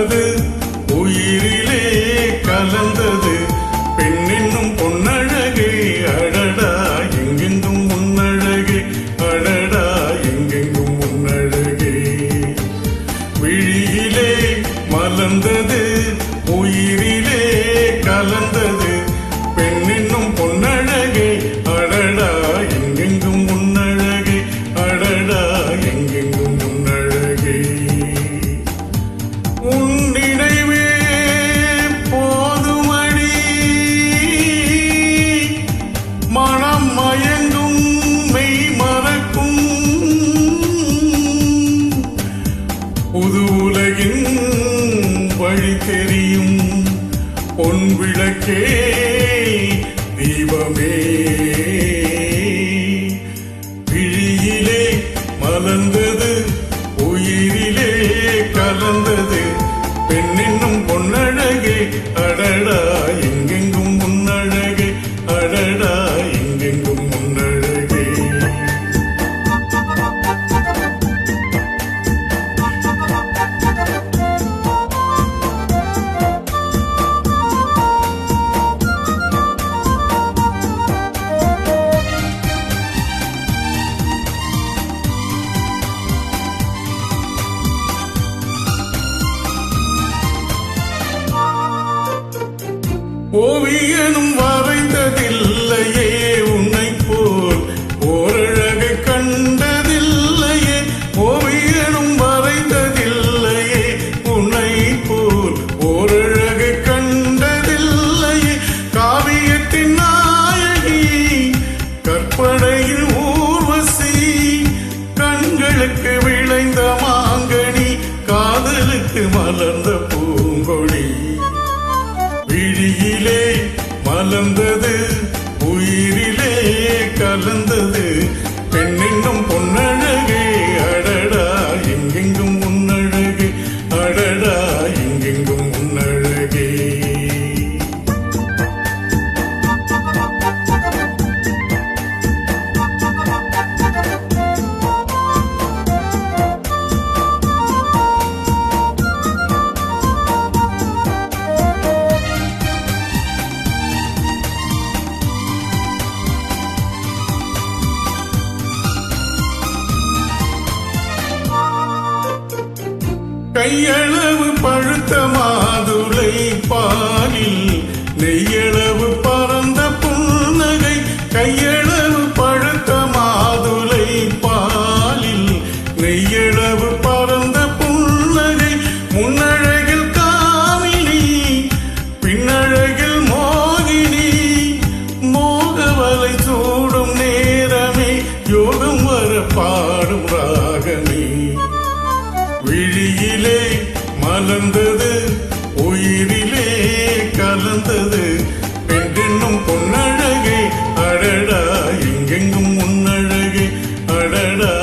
மலர்ந்தது உயிரிலே கலந்தது பெண்ணென்னும் பொன்னழகே அடடா எங்கெங்கும் முன்னழகே அடடா எங்கெங்கும் முன்னழகே விழியிலே மலர்ந்தது உயிரிலே கலந்தது பெண்ணென்னும் பொன்னழகே அடடா எங்கெங்கும் முன்னழகே அடடா எங்கெங்கும் முன்னழகே உன் நினைவே போதுமடி மனம் மயங்கும் மெய் மறக்கும் புது உலகின் வழி தெரியும் பொன் விளக்கே தீபமே விழியிலே மலர்ந்தது உயிரிலே கலந்தது பெண்ணென்னும் பொன்னழகே அடடா எங்கெங்கும் முன்னழகே அடடா எங்கெங்கும் முன்னழகே ஓவியனும் வரைந்ததில்லையே உன்னை போல் ஓரழகை கண்டதில்லையே ஓவியனும் வரைந்ததில்லையே உன்னை போல் ஓரழகை கண்டதில்லையே காவியத்தின் நாயகி கற்பனையில் ஊர்வசி கண்களுக்கு விளைந்த மாங்கனி காதலுக்கு மலர்ந்த பூங்கொடி விழியிலே மலர்ந்தது உயிரிலே கலந்தது பெண்ணென்னும் பொன்னழகே அடடா எங்கெங்கும் முன்னழகே அடடா எங்கெங்கும் முன்னழகே கையளவு பழுத்த மாதுளை பாலில் நெய்யளவு பறந்த புன்னகை கையளவு பழுத்த மாதுளை பாலில் நெய்யளவு பறந்த புன்னகை முன்னழகில் காமினி பின்னழகில் மோகினி மோகவலை சூடும் நேரமே யோகம் வர பாடும் ராகமே விழியிலே மலர்ந்தது உயிரிலே கலந்தது பெண்ணென்னும் பொன்னழகே அடடா எங்கெங்கும் முன்னழகே அடடா